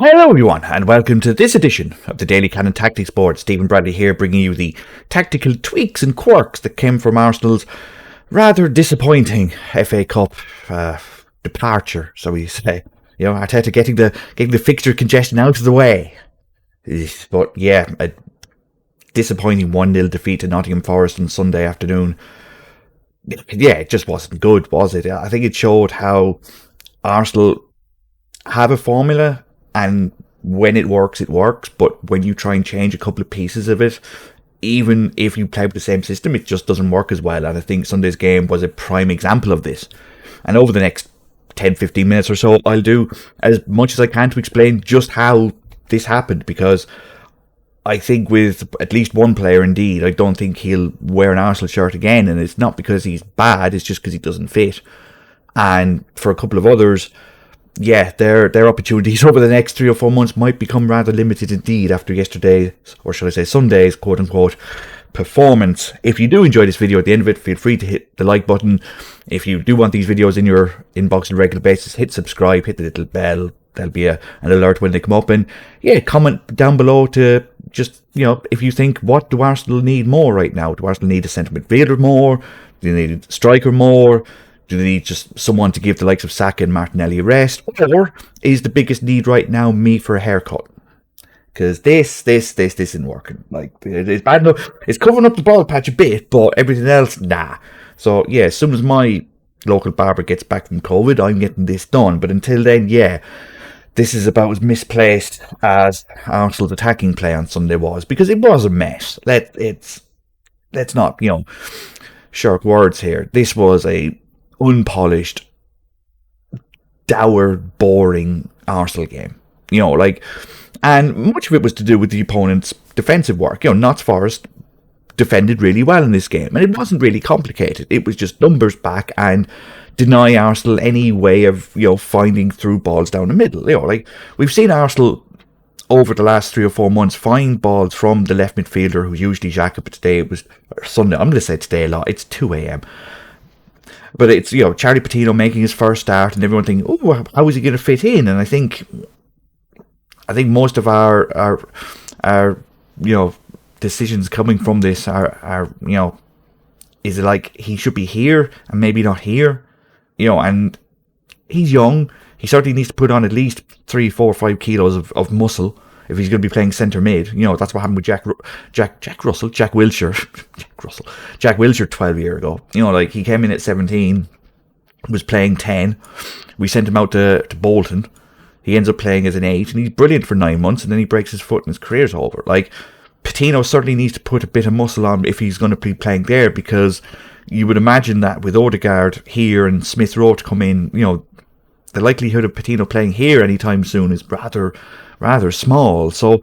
Hello everyone and welcome to this edition of the Daily Cannon Tactics Board. Stephen Bradley here, bringing you the tactical tweaks and quirks that came from Arsenal's rather disappointing FA Cup departure, so we say. You know, Arteta getting the fixture congestion out of the way. But yeah, a disappointing 1-0 defeat to Nottingham Forest on Sunday afternoon. Yeah, it just wasn't good, was it? I think it showed how Arsenal have a formula, and when it works, but when you try and change a couple of pieces of it, even if you play with the same system, it just doesn't work as well. And I think Sunday's game was a prime example of this. And over the next 10-15 minutes or so, I'll do as much as I can to explain just how this happened, because I think with at least one player, indeed, I don't think he'll wear an Arsenal shirt again, and it's not because he's bad, it's just because he doesn't fit. And for a couple of others, yeah, their opportunities over the next 3 or 4 months might become rather limited indeed after yesterday's, or should I say Sunday's, quote-unquote, performance. If you do enjoy this video, at the end of it, feel free to hit the like button. If you do want these videos in your inbox on a regular basis, hit subscribe, hit the little bell. There'll be an alert when they come up. And yeah, comment down below to just, you know, if you think, what do Arsenal need more right now? Do Arsenal need a centre midfielder more? Do they need a striker more? Do they need just someone to give the likes of Saka and Martinelli a rest? Or is the biggest need right now me for a haircut? Because this isn't working. Like, it's bad enough. It's covering up the bald patch a bit, but everything else, nah. So, yeah, as soon as my local barber gets back from COVID, I'm getting this done. But until then, yeah, this is about as misplaced as Arsenal's attacking play on Sunday was. Because it was a mess. Let's not, you know, shirk words here. This was a unpolished, dour, boring Arsenal game. You know, like, and much of it was to do with the opponent's defensive work. You know, Notts Forest defended really well in this game, and it wasn't really complicated. It was just numbers back and deny Arsenal any way of, you know, finding through balls down the middle. You know, like, we've seen Arsenal over the last 3 or 4 months find balls from the left midfielder, who's usually Xhaka, but today it was Sunday. I'm going to say today a lot. It's 2 a.m. But it's, you know, Charlie Patino making his first start, and everyone thinking, oh, how is he going to fit in? And I think most of our you know, decisions coming from this are you know, is it like he should be here and maybe not here? You know, and he's young. He certainly needs to put on at least 3, 4, 5 kilos of muscle if he's going to be playing centre mid. You know, that's what happened with Jack Wilshere 12 years ago. You know, like, he came in at 17, was playing 10. We sent him out to Bolton. He ends up playing as an 8, and he's brilliant for 9 months, and then he breaks his foot and his career's over. Like, Patino certainly needs to put a bit of muscle on if he's going to be playing there, because you would imagine that with Odegaard here and Smith Rowe to come in, you know, the likelihood of Patino playing here anytime soon is rather small. So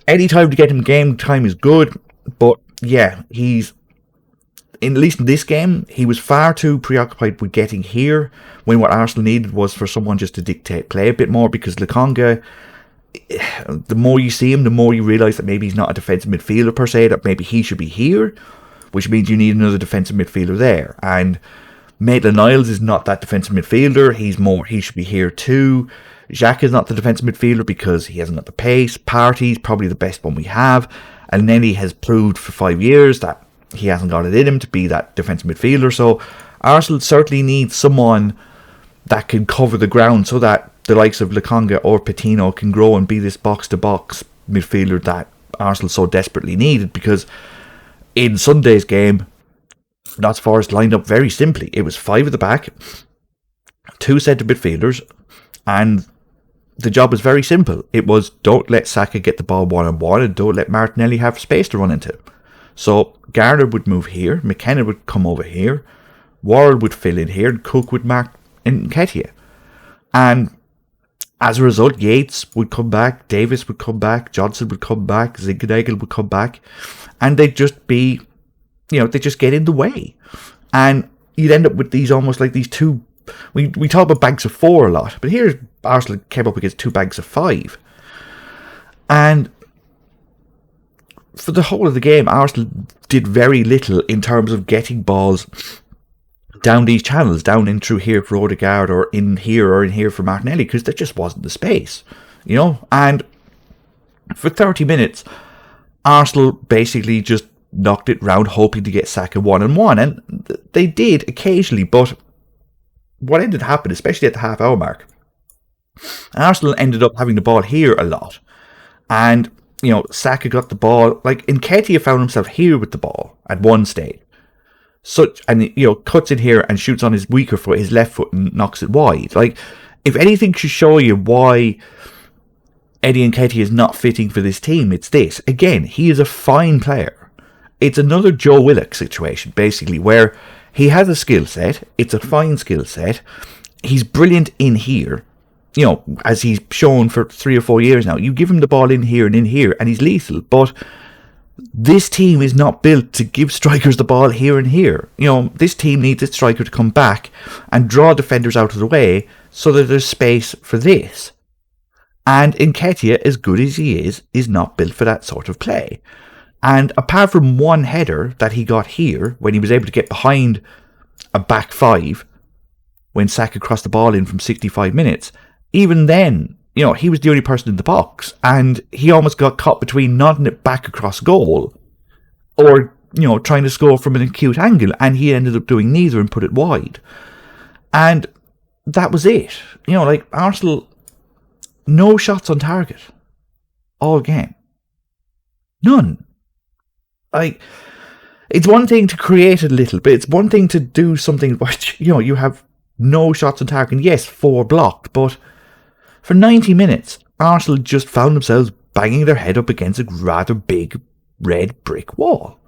any time to get him game time is good, but yeah, at least in this game, he was far too preoccupied with getting here, when what Arsenal needed was for someone just to dictate play a bit more, because Lokonga, the more you see him, the more you realise that maybe he's not a defensive midfielder per se, that maybe he should be here, which means you need another defensive midfielder there. And Maitland-Niles is not that defensive midfielder. He should be here too. Xhaka is not the defensive midfielder because he hasn't got the pace. Partey's probably the best one we have. And Nelly has proved for 5 years that he hasn't got it in him to be that defensive midfielder. So Arsenal certainly needs someone that can cover the ground so that the likes of Lokonga or Patino can grow and be this box-to-box midfielder that Arsenal so desperately needed. Because in Sunday's game, Notts Forest lined up very simply. It was 5 at the back, 2 centre midfielders, and the job was very simple. It was, don't let Saka get the ball one-on-one, and don't let Martinelli have space to run into. So Garner would move here, McKenna would come over here, Worrell would fill in here, and Cook would mark Nketiah. And as a result, Yates would come back, Davis would come back, Johnson would come back, Zinkernagel would come back, and they'd just be, you know, they just get in the way. And you'd end up with these almost like these two, we talk about banks of 4 a lot, but here Arsenal came up against 2 banks of 5. And for the whole of the game, Arsenal did very little in terms of getting balls down these channels, down in through here for Odegaard, or in here for Martinelli, because there just wasn't the space. and for 30 minutes, Arsenal basically just knocked it round, hoping to get Saka 1-on-1, and they did occasionally, but what ended up happening, especially at the half-hour mark, Arsenal ended up having the ball here a lot, and Saka got the ball, like Nketiah found himself here with the ball at one stage, and cuts in here and shoots on his weaker foot, his left foot, and knocks it wide. Like, if anything should show you why Eddie Nketiah is not fitting for this team, it's this. Again, he is a fine player. It's another Joe Willock situation, basically, where he has a skill set. It's a fine skill set. He's brilliant in here, as he's shown for 3 or 4 years now. You give him the ball in here, and he's lethal. But this team is not built to give strikers the ball here and here. This team needs its striker to come back and draw defenders out of the way so that there's space for this. And Nketiah, as good as he is not built for that sort of play. And apart from one header that he got here, when he was able to get behind a back five, when Saka crossed the ball in from 65 minutes, even then, he was the only person in the box, and he almost got caught between nodding it back across goal or, trying to score from an acute angle, and he ended up doing neither and put it wide. And that was it. Arsenal, no shots on target all game. None. It's one thing to create a little bit. It's one thing to do something which, you have no shots on target. And yes, 4 blocked. But for 90 minutes, Arsenal just found themselves banging their head up against a rather big red brick wall.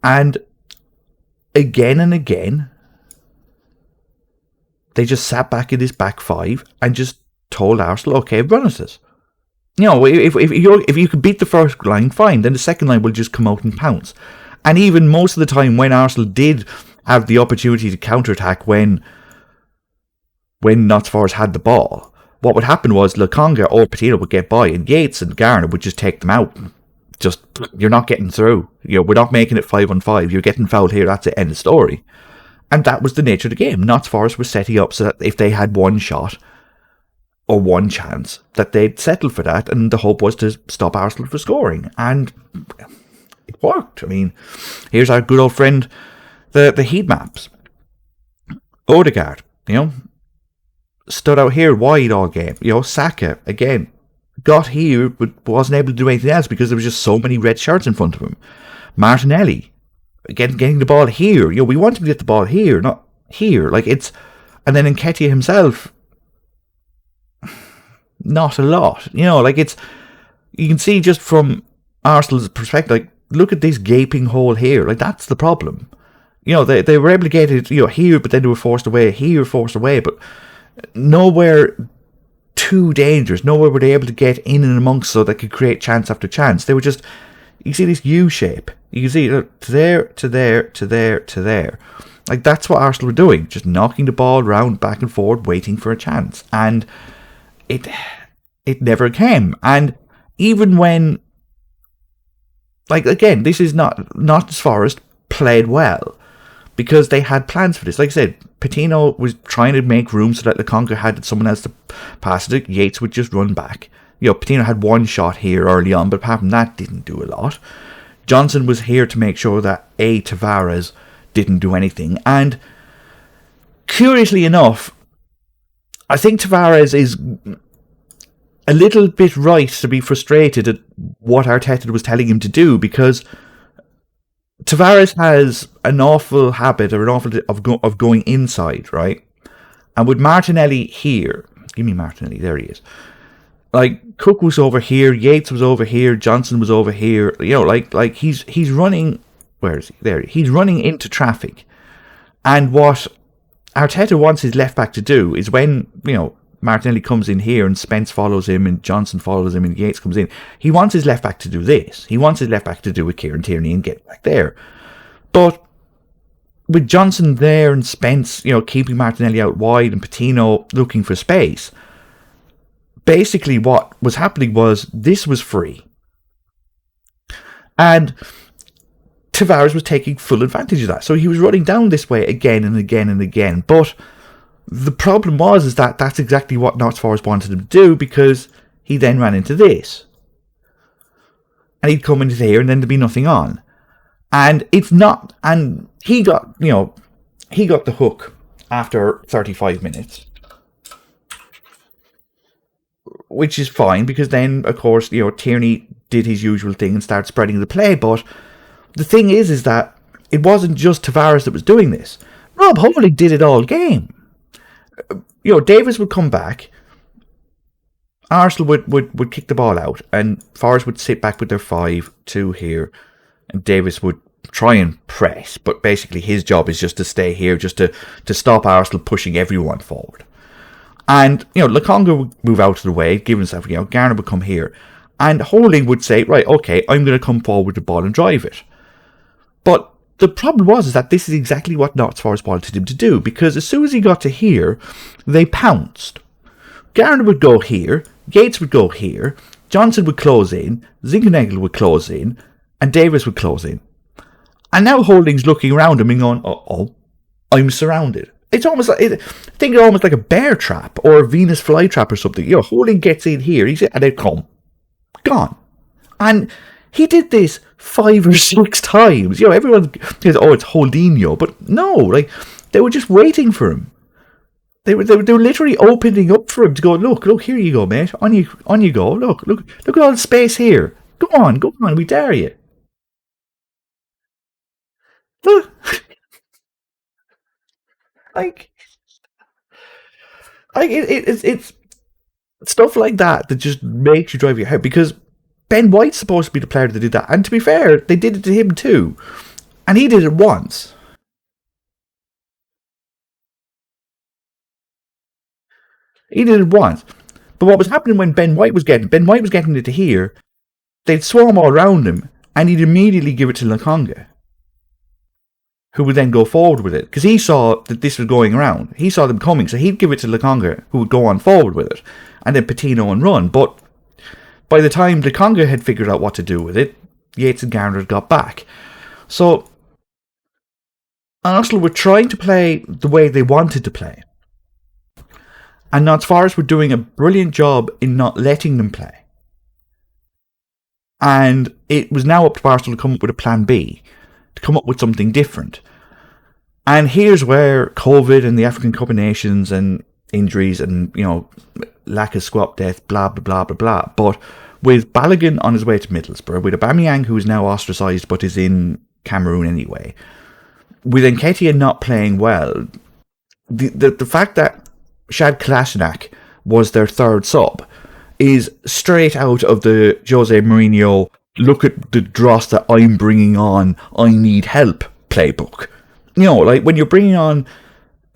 And again and again, they just sat back in this back five and just told Arsenal, okay, run at us. If you could beat the first line, fine. Then the second line will just come out and pounce. And even most of the time, when Arsenal did have the opportunity to counterattack, when Notts Forest had the ball, what would happen was Lokonga or Patino would get by, and Yates and Garner would just take them out. Just, you're not getting through. We're not making it 5-on-5. You're getting fouled here. That's the end of story. And that was the nature of the game. Notts Forest was setting up so that if they had one shot or one chance, that they'd settle for that, and the hope was to stop Arsenal from scoring. And it worked. Here's our good old friend, the heat maps. Odegaard, stood out here wide all game. Saka, again, got here, but wasn't able to do anything else because there was just so many red shirts in front of him. Martinelli, again, getting the ball here. We want him to get the ball here, not here. And then Nketiah himself, not a lot. You can see just from Arsenal's perspective, look at this gaping hole here. That's the problem. They were able to get it, here, but then they were forced away, here, forced away, but nowhere too dangerous. Nowhere were they able to get in and amongst so they could create chance after chance. They were just, you see this U shape. You can see to there, to there, to there, to there. That's what Arsenal were doing, just knocking the ball around back and forward, waiting for a chance. And it never came. And even when, again, this is Notts Forest played well because they had plans for this. Like I said, Patino was trying to make room so that Lokonga had someone else to pass it. Yates would just run back. Patino had one shot here early on, but apart from that, didn't do a lot. Johnson was here to make sure that Tavares didn't do anything. And curiously enough, I think Tavares is a little bit right to be frustrated at what Arteta was telling him to do, because Tavares has an awful habit or an awful of going inside, right? And with Martinelli here, give me Martinelli, there he is. Cook was over here, Yates was over here, Johnson was over here. He's running. Where is he? There. He's running into traffic. And what Arteta wants his left back to do is when Martinelli comes in here and Spence follows him and Johnson follows him and Yates comes in, he wants his left back to do this. He wants his left back to do with Kieran Tierney and get back there. But with Johnson there and Spence, keeping Martinelli out wide and Patino looking for space, basically what was happening was this was free. And Tavares was taking full advantage of that. So he was running down this way again and again and again. But the problem was that that's exactly what Notts Forest wanted him to do, because he then ran into this. And he'd come into here and then there'd be nothing on. And it's not, and he got the hook after 35 minutes. Which is fine, because then, of course, Tierney did his usual thing and started spreading the play. But the thing is that it wasn't just Tavares that was doing this. Rob Holding did it all game. Davis would come back, Arsenal would kick the ball out, and Forest would sit back with their 5-2 here, and Davis would try and press, but basically his job is just to stay here, just to stop Arsenal pushing everyone forward. And, Lokonga would move out of the way, give himself, Garner would come here, and Holding would say, right, okay, I'm going to come forward with the ball and drive it. But the problem is that this is exactly what Notts Forest wanted him to do, because as soon as he got to here, they pounced. Garner would go here, Gates would go here, Johnson would close in, Zinkenegel would close in, and Davis would close in. And now Holding's looking around him and going, oh, I'm surrounded. It's almost like, think of it almost like a bear trap or a Venus flytrap or something. Holding gets in here, and they come. Gone. And he did this 5 or 6 times. Everyone says, oh, it's Holdinho. But no, they were just waiting for him. They were literally opening up for him to go, look, here you go, mate. On you go. Look at all the space here. Go on, we dare you. Look. It's stuff like that just makes you drive your head, because Ben White's supposed to be the player that did that, and to be fair, they did it to him too, and he did it once. But what was happening when Ben White was getting it to here, they'd swarm all around him, and he'd immediately give it to Lokonga, who would then go forward with it, because he saw that this was going around. He saw them coming, so he'd give it to Lokonga, who would go on forward with it, and then Patino and run. But by the time Lokonga had figured out what to do with it, Yates and Garner had got back. So Arsenal were trying to play the way they wanted to play, and Notts Forest were doing a brilliant job in not letting them play. And it was now up to Arsenal to come up with a plan B, to come up with something different. And here's where COVID and the African Cup of Nations and injuries and, lack of squad depth, blah, blah, blah, blah, blah. But with Balogun on his way to Middlesbrough, with Aubameyang, who is now ostracised but is in Cameroon anyway, with Nketiah not playing well, the fact that Shad Kolasinac was their third sub is straight out of the Jose Mourinho, look at the dross that I'm bringing on, I need help playbook. When you're bringing on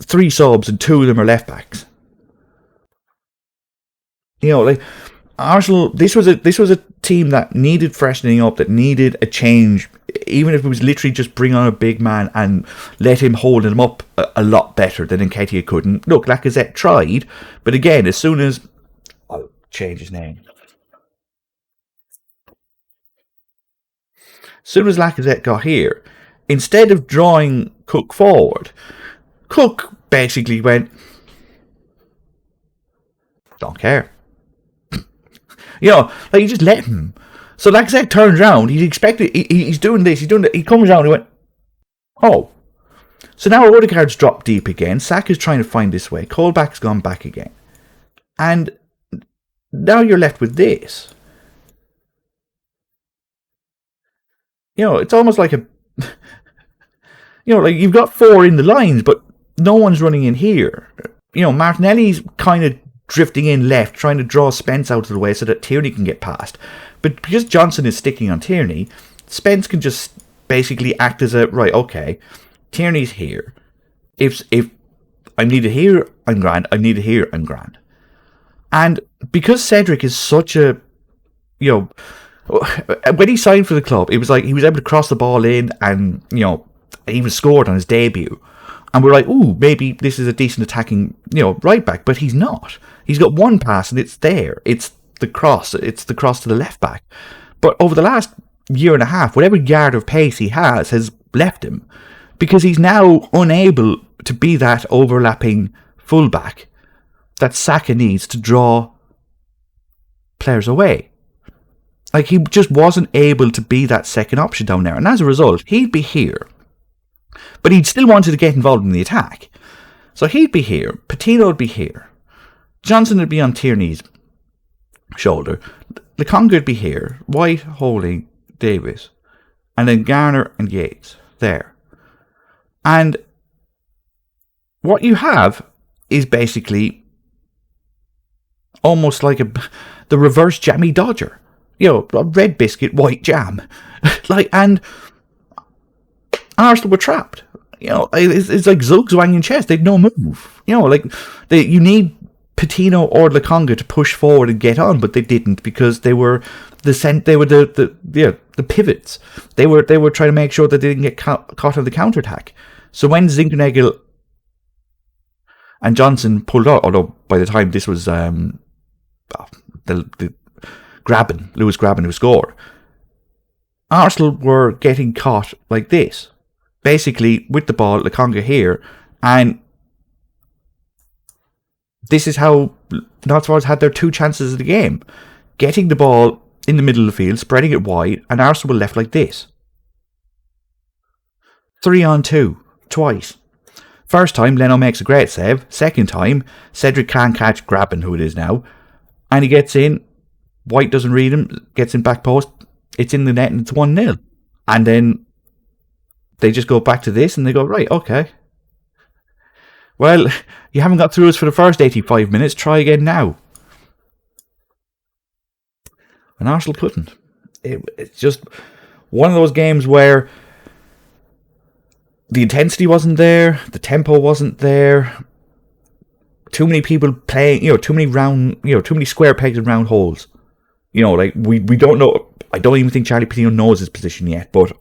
3 subs and 2 of them are left backs. Arsenal, this was a team that needed freshening up, that needed a change, even if it was literally just bring on a big man and let him hold him up a lot better than Nketiah could. And look, Lacazette tried, but again, as soon as... I'll change his name. As soon as Lacazette got here, instead of drawing Cook forward, Cook basically went, don't care. You just let him. So Lacazette turns around, he's expected, he's doing this, he comes around, he went, oh. So now Odegaard's dropped deep again, Saka's trying to find this way, Colback's gone back again. And now you're left with this. It's almost like you've got 4 in the lines, but no one's running in here. Martinelli's kind of drifting in left, trying to draw Spence out of the way so that Tierney can get past. But because Johnson is sticking on Tierney, Spence can just basically act as right, okay, Tierney's here. If I need it here, I'm grand. I need it here, I'm grand. And because Cedric is such a, when he signed for the club, it was like he was able to cross the ball in and, he was scored on his debut. And we're like, ooh, maybe this is a decent attacking, right back. But he's not. He's got 1 pass and it's there. It's the cross. It's the cross to the left back. But over the last year and a half, whatever yard of pace he has left him. Because he's now unable to be that overlapping fullback that Saka needs to draw players away. Like, he just wasn't able to be that second option down there. And as a result, he'd be here. But he'd still wanted to get involved in the attack. So he'd be here. Patino would be here. Johnson would be on Tierney's shoulder. Lokonga would be here. White, Holding, Davis. And then Garner and Yates. There. And what you have is basically almost like the reverse jammy Dodger. A red biscuit, white jam. And Arsenal were trapped. It's like Zugzwang in chess. They'd no move. You need Patino or Lokonga to push forward and get on, but they didn't because they were the pivots. They were trying to make sure that they didn't get caught on the counterattack. So when Zinkernagel and Johnson pulled out, although by the time this was the Lewis Graben who scored, Arsenal were getting caught like this. Basically, with the ball, Lokonga here, and this is how Notts Forest had their two chances of the game. Getting the ball in the middle of the field, spreading it wide, and Arsenal were left like this. 3-on-2, twice. First time, Leno makes a great save. Second time, Cedric can't catch Graben, who it is now, and he gets in. White doesn't read him, gets in back post. It's in the net, and it's 1-0. And then they just go back to this, and they go, right, okay. Well, you haven't got through us for the first 85 minutes. Try again now. And Arsenal couldn't. It's just one of those games where the intensity wasn't there, the tempo wasn't there. Too many people playing, too many square pegs and round holes. We don't know. I don't even think Charlie Patino knows his position yet, but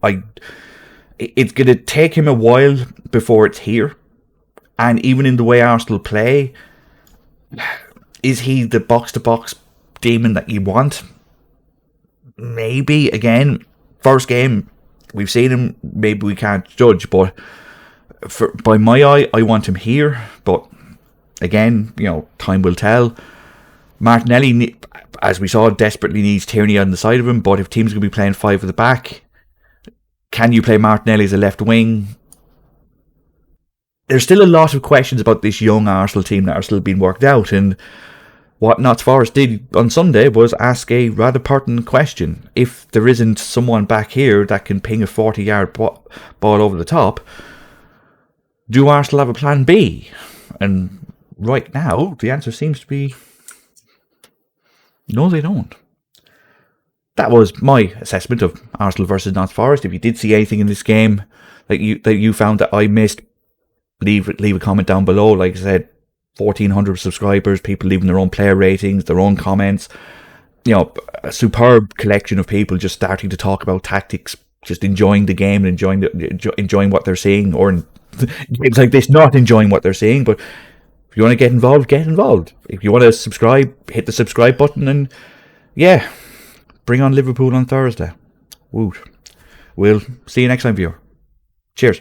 it's going to take him a while before it's here. And even in the way Arsenal play, is he the box-to-box demon that you want? Maybe. Again, first game, we've seen him, maybe we can't judge, but by my eye, I want him here. But again, time will tell. Martinelli, as we saw, desperately needs Tierney on the side of him, but if teams are going to be playing 5 at the back, can you play Martinelli as a left wing? There's still a lot of questions about this young Arsenal team that are still being worked out, and what Notts Forest did on Sunday was ask a rather pertinent question. If there isn't someone back here that can ping a 40-yard ball over the top, do Arsenal have a plan B? And right now, the answer seems to be no, they don't. That was my assessment of Arsenal versus Notts Forest. If you did see anything in this game that you found that I missed, leave a comment down below. Like I said, 1,400 subscribers, people leaving their own player ratings, their own comments. A superb collection of people just starting to talk about tactics, just enjoying the game and enjoying what they're seeing, or in games like this, not enjoying what they're seeing. But if you want to get involved, get involved. If you want to subscribe, hit the subscribe button, and bring on Liverpool on Thursday. Woot. We'll see you next time, viewer. Cheers.